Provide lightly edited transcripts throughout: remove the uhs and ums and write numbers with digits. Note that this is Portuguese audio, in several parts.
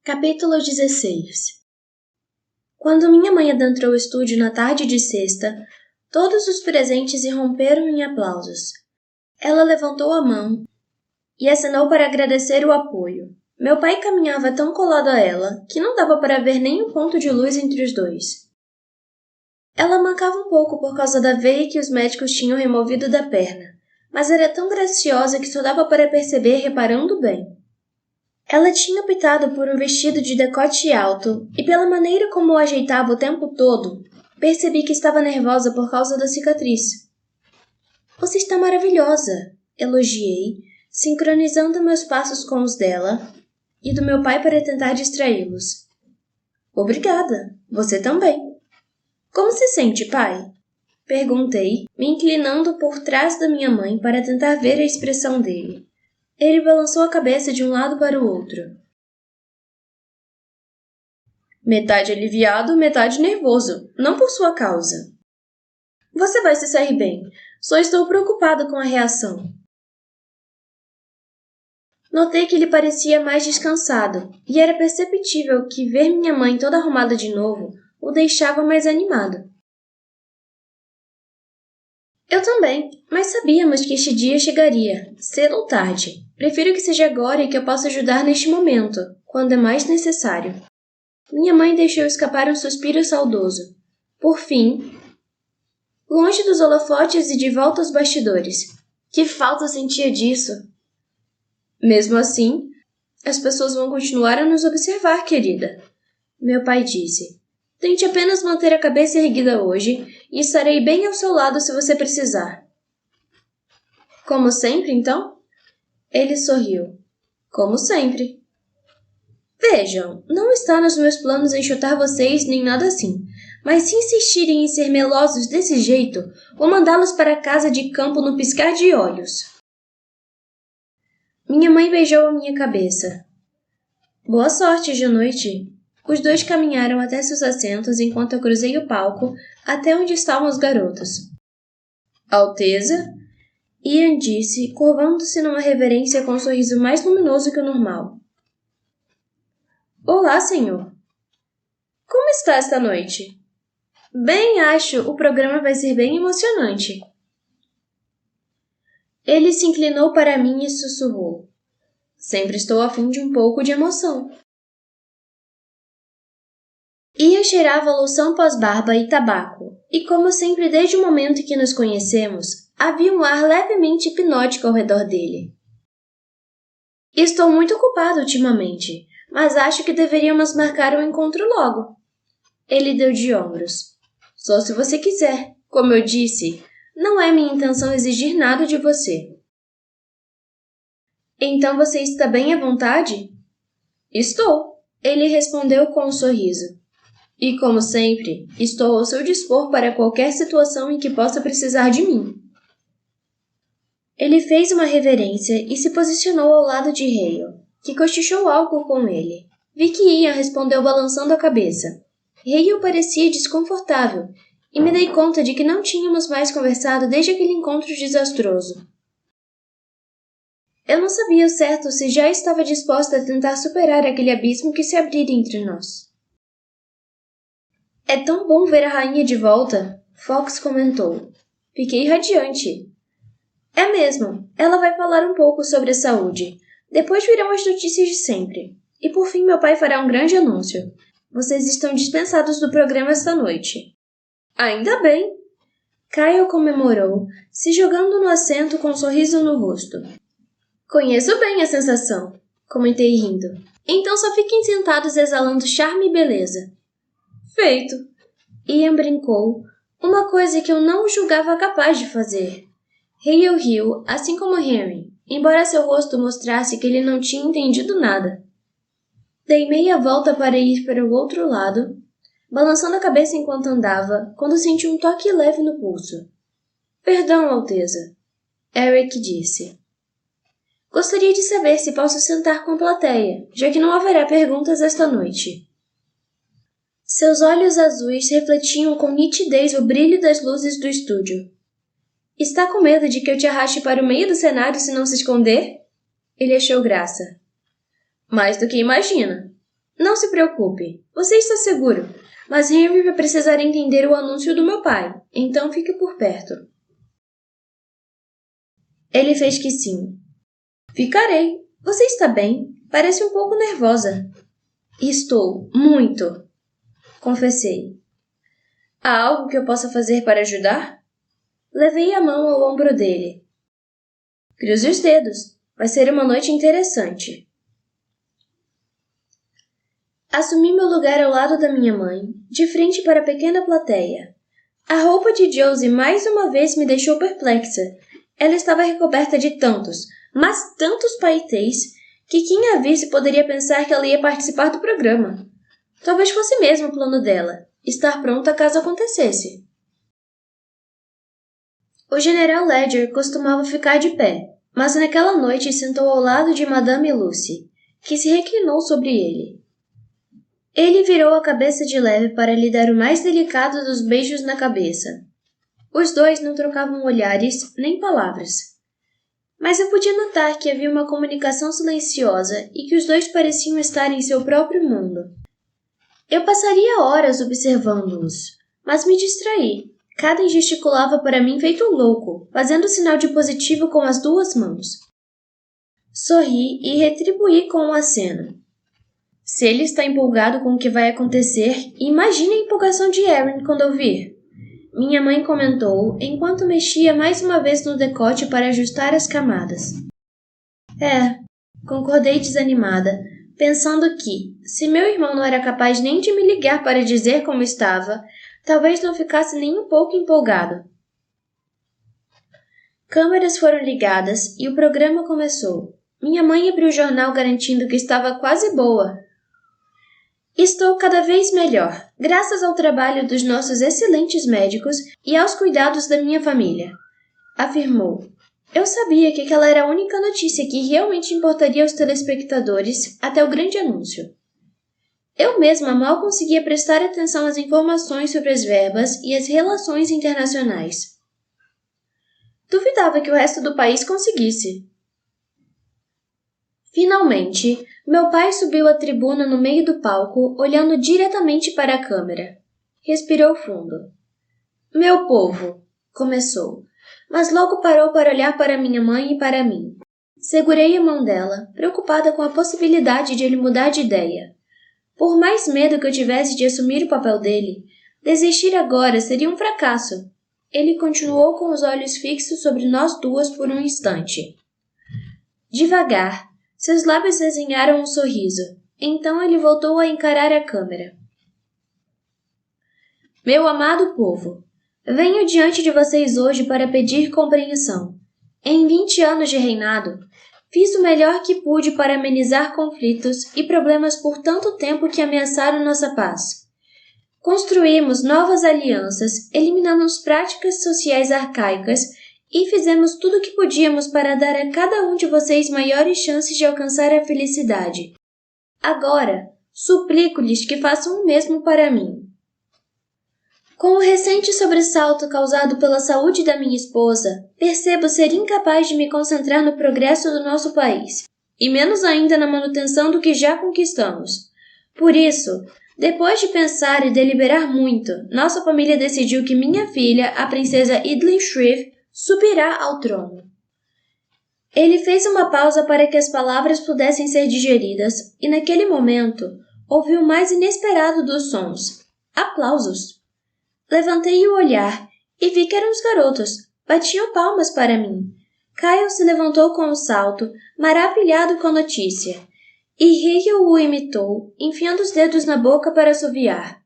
Capítulo 16. Quando minha mãe adentrou o estúdio na tarde de sexta, todos os presentes irromperam em aplausos. Ela levantou a mão e acenou para agradecer o apoio. Meu pai caminhava tão colado a ela que não dava para ver nenhum ponto de luz entre os dois. Ela mancava um pouco por causa da veia que os médicos tinham removido da perna, mas era tão graciosa que só dava para perceber reparando bem. Ela tinha optado por um vestido de decote alto, e pela maneira como o ajeitava o tempo todo, percebi que estava nervosa por causa da cicatriz. Você está maravilhosa, elogiei, sincronizando meus passos com os dela e do meu pai para tentar distraí-los. Obrigada, você também. Como se sente, pai? Perguntei, me inclinando por trás da minha mãe para tentar ver a expressão dele. Ele balançou a cabeça de um lado para o outro. Metade aliviado, metade nervoso, não por sua causa. Você vai se sair bem, só estou preocupado com a reação. Notei que ele parecia mais descansado, e era perceptível que ver minha mãe toda arrumada de novo o deixava mais animado. Eu também, mas sabíamos que este dia chegaria, cedo ou tarde. Prefiro que seja agora e que eu possa ajudar neste momento, quando é mais necessário. Minha mãe deixou escapar um suspiro saudoso. Por fim, longe dos holofotes e de volta aos bastidores. Que falta sentia disso? Mesmo assim, as pessoas vão continuar a nos observar, querida. Meu pai disse. Tente apenas manter a cabeça erguida hoje e estarei bem ao seu lado se você precisar. Como sempre, então? Ele sorriu. Como sempre. Vejam, não está nos meus planos enxotar vocês nem nada assim, mas se insistirem em ser melosos desse jeito, vou mandá-los para a casa de campo no piscar de olhos. Minha mãe beijou a minha cabeça. Boa sorte de noite. Os dois caminharam até seus assentos enquanto eu cruzei o palco até onde estavam os garotos. Alteza, Ian disse, curvando-se numa reverência com um sorriso mais luminoso que o normal. Olá, senhor. Como está esta noite? Bem, acho. O programa vai ser bem emocionante. Ele se inclinou para mim e sussurrou. Sempre estou a fim de um pouco de emoção. Ian cheirava loção pós-barba e tabaco, e como sempre desde o momento que nos conhecemos, havia um ar levemente hipnótico ao redor dele. Estou muito ocupado ultimamente, mas acho que deveríamos marcar um encontro logo. Ele deu de ombros. Só se você quiser. Como eu disse, não é minha intenção exigir nada de você. Então você está bem à vontade? Estou, ele respondeu com um sorriso. E, como sempre, estou ao seu dispor para qualquer situação em que possa precisar de mim. Ele fez uma reverência e se posicionou ao lado de Hale, que cochichou algo com ele. Vi que Ian respondeu balançando a cabeça. Hale parecia desconfortável, e me dei conta de que não tínhamos mais conversado desde aquele encontro desastroso. Eu não sabia ao certo se já estava disposta a tentar superar aquele abismo que se abrira entre nós. É tão bom ver a rainha de volta, Fox comentou. Fiquei radiante. É mesmo, ela vai falar um pouco sobre a saúde. Depois virão as notícias de sempre. E por fim meu pai fará um grande anúncio. Vocês estão dispensados do programa esta noite. Ainda bem! Kyle comemorou, se jogando no assento com um sorriso no rosto. Conheço bem a sensação, comentei rindo. Então só fiquem sentados exalando charme e beleza. Feito! Ian brincou, uma coisa que eu não o julgava capaz de fazer. Hale riu, assim como Henry, embora seu rosto mostrasse que ele não tinha entendido nada. Dei meia volta para ir para o outro lado, balançando a cabeça enquanto andava, quando senti um toque leve no pulso. Perdão, Alteza, Eric disse. Gostaria de saber se posso sentar com a plateia, já que não haverá perguntas esta noite. Seus olhos azuis refletiam com nitidez o brilho das luzes do estúdio. Está com medo de que eu te arraste para o meio do cenário se não se esconder? Ele achou graça. Mais do que imagina. Não se preocupe, você está seguro, mas Henry vai precisar entender o anúncio do meu pai, então fique por perto. Ele fez que sim. Ficarei. Você está bem? Parece um pouco nervosa. Estou, muito, confessei. Há algo que eu possa fazer para ajudar? Levei a mão ao ombro dele. Cruze os dedos. Vai ser uma noite interessante. Assumi meu lugar ao lado da minha mãe, de frente para a pequena plateia. A roupa de Josie mais uma vez me deixou perplexa. Ela estava recoberta de tantos, mas tantos paetês, que quem a visse poderia pensar que ela ia participar do programa. Talvez fosse mesmo o plano dela, estar pronta caso acontecesse. O General Ledger costumava ficar de pé, mas naquela noite sentou ao lado de Madame Lucy, que se reclinou sobre ele. Ele virou a cabeça de leve para lhe dar o mais delicado dos beijos na cabeça. Os dois não trocavam olhares nem palavras. Mas eu podia notar que havia uma comunicação silenciosa e que os dois pareciam estar em seu próprio mundo. Eu passaria horas observando-os, mas me distraí. Cada gesticulava para mim feito um louco, fazendo sinal de positivo com as duas mãos. Sorri e retribuí com um aceno. Se ele está empolgado com o que vai acontecer, imagine a empolgação de Erin quando ouvir. Minha mãe comentou, enquanto mexia mais uma vez no decote para ajustar as camadas. Concordei desanimada, pensando que, se meu irmão não era capaz nem de me ligar para dizer como estava, talvez não ficasse nem um pouco empolgado. Câmeras foram ligadas e o programa começou. Minha mãe abriu o jornal garantindo que estava quase boa. Estou cada vez melhor, graças ao trabalho dos nossos excelentes médicos e aos cuidados da minha família, afirmou. Eu sabia que aquela era a única notícia que realmente importaria aos telespectadores até o grande anúncio. Eu mesma mal conseguia prestar atenção às informações sobre as verbas e as relações internacionais. Duvidava que o resto do país conseguisse. Finalmente, meu pai subiu à tribuna no meio do palco, olhando diretamente para a câmera. Respirou fundo. Meu povo, começou, mas logo parou para olhar para minha mãe e para mim. Segurei a mão dela, preocupada com a possibilidade de ele mudar de ideia. Por mais medo que eu tivesse de assumir o papel dele, desistir agora seria um fracasso. Ele continuou com os olhos fixos sobre nós duas por um instante. Devagar, seus lábios desenharam um sorriso. Então ele voltou a encarar a câmera. Meu amado povo, venho diante de vocês hoje para pedir compreensão. Em 20 anos de reinado, fiz o melhor que pude para amenizar conflitos e problemas por tanto tempo que ameaçaram nossa paz. Construímos novas alianças, eliminamos práticas sociais arcaicas e fizemos tudo o que podíamos para dar a cada um de vocês maiores chances de alcançar a felicidade. Agora, suplico-lhes que façam o mesmo para mim. Com o recente sobressalto causado pela saúde da minha esposa, percebo ser incapaz de me concentrar no progresso do nosso país, e menos ainda na manutenção do que já conquistamos. Por isso, depois de pensar e deliberar muito, nossa família decidiu que minha filha, a princesa Idlin Shreve, subirá ao trono. Ele fez uma pausa para que as palavras pudessem ser digeridas, e naquele momento, ouvi o mais inesperado dos sons. Aplausos. Levantei o olhar e vi que eram os garotos. Batiam palmas para mim. Kyle se levantou com um salto, maravilhado com a notícia, e Hale o imitou, enfiando os dedos na boca para assoviar.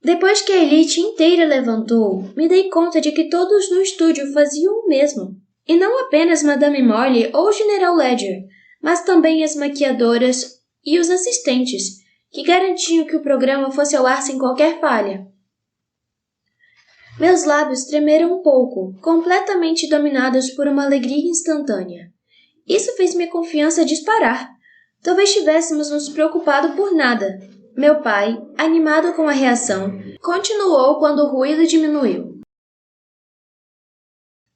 Depois que a elite inteira levantou, me dei conta de que todos no estúdio faziam o mesmo. E não apenas Madame Morley ou o General Ledger, mas também as maquiadoras e os assistentes, que garantiam que o programa fosse ao ar sem qualquer falha. Meus lábios tremeram um pouco, completamente dominados por uma alegria instantânea. Isso fez minha confiança disparar. Talvez tivéssemos nos preocupado por nada. Meu pai, animado com a reação, continuou quando o ruído diminuiu.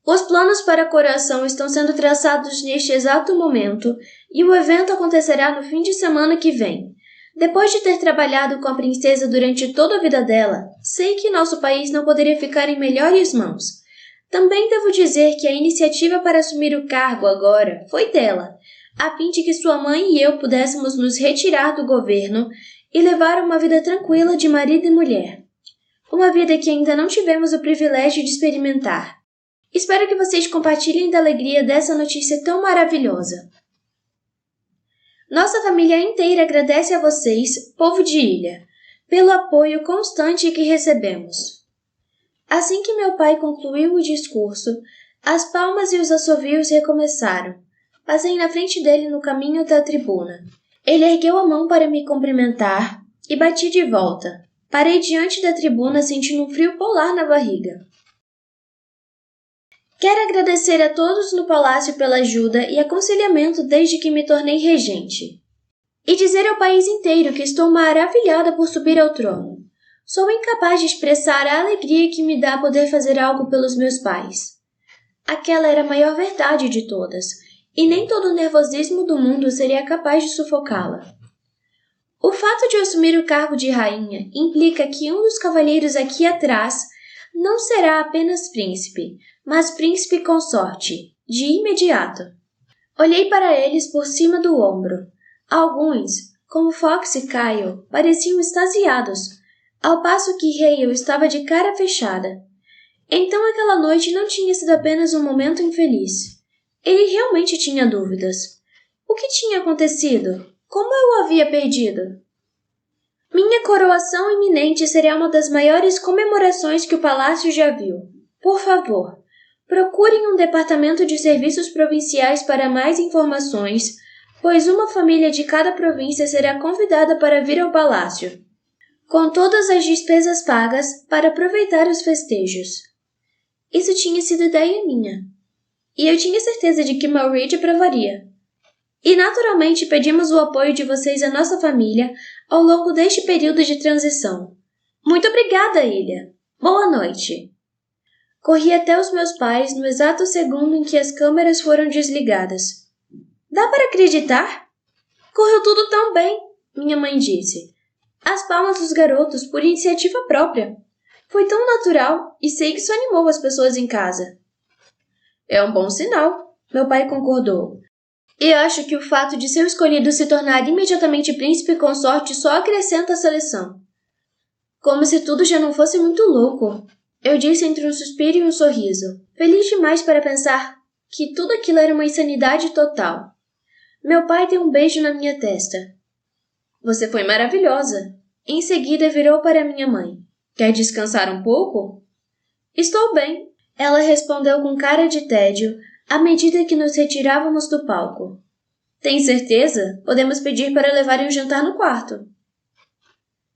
Os planos para a coroação estão sendo traçados neste exato momento e o evento acontecerá no fim de semana que vem. Depois de ter trabalhado com a princesa durante toda a vida dela, sei que nosso país não poderia ficar em melhores mãos. Também devo dizer que a iniciativa para assumir o cargo agora foi dela, a fim de que sua mãe e eu pudéssemos nos retirar do governo e levar uma vida tranquila de marido e mulher. Uma vida que ainda não tivemos o privilégio de experimentar. Espero que vocês compartilhem da alegria dessa notícia tão maravilhosa. Nossa família inteira agradece a vocês, povo de ilha, pelo apoio constante que recebemos. Assim que meu pai concluiu o discurso, as palmas e os assovios recomeçaram. Passei na frente dele no caminho da tribuna. Ele ergueu a mão para me cumprimentar e bati de volta. Parei diante da tribuna sentindo um frio polar na barriga. Quero agradecer a todos no palácio pela ajuda e aconselhamento desde que me tornei regente. E dizer ao país inteiro que estou maravilhada por subir ao trono. Sou incapaz de expressar a alegria que me dá poder fazer algo pelos meus pais. Aquela era a maior verdade de todas, e nem todo o nervosismo do mundo seria capaz de sufocá-la. O fato de eu assumir o cargo de rainha implica que um dos cavalheiros aqui atrás não será apenas príncipe, mas príncipe consorte, de imediato. Olhei para eles por cima do ombro. Alguns, como Fox e Kyle, pareciam extasiados, ao passo que Hale estava de cara fechada. Então aquela noite não tinha sido apenas um momento infeliz. Ele realmente tinha dúvidas. O que tinha acontecido? Como eu o havia perdido? Minha coroação iminente será uma das maiores comemorações que o palácio já viu. Por favor, procurem um departamento de serviços provinciais para mais informações, pois uma família de cada província será convidada para vir ao palácio, com todas as despesas pagas para aproveitar os festejos. Isso tinha sido ideia minha. E eu tinha certeza de que Malreed aprovaria. E naturalmente pedimos o apoio de vocês à nossa família ao longo deste período de transição. Muito obrigada, Ilha! Boa noite! Corri até os meus pais no exato segundo em que as câmeras foram desligadas. Dá para acreditar? Correu tudo tão bem, minha mãe disse. As palmas dos garotos por iniciativa própria. Foi tão natural e sei que isso animou as pessoas em casa. É um bom sinal, meu pai concordou. E acho que o fato de seu escolhido se tornar imediatamente príncipe consorte só acrescenta a seleção. Como se tudo já não fosse muito louco, eu disse entre um suspiro e um sorriso, feliz demais para pensar que tudo aquilo era uma insanidade total. Meu pai deu um beijo na minha testa. Você foi maravilhosa. Em seguida virou para minha mãe. Quer descansar um pouco? Estou bem. Ela respondeu com cara de tédio, à medida que nos retirávamos do palco. Tem certeza? Podemos pedir para levarem o jantar no quarto.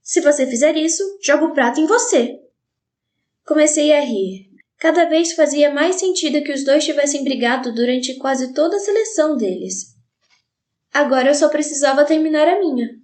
Se você fizer isso, jogo o prato em você. Comecei a rir. Cada vez fazia mais sentido que os dois tivessem brigado durante quase toda a seleção deles. Agora eu só precisava terminar a minha.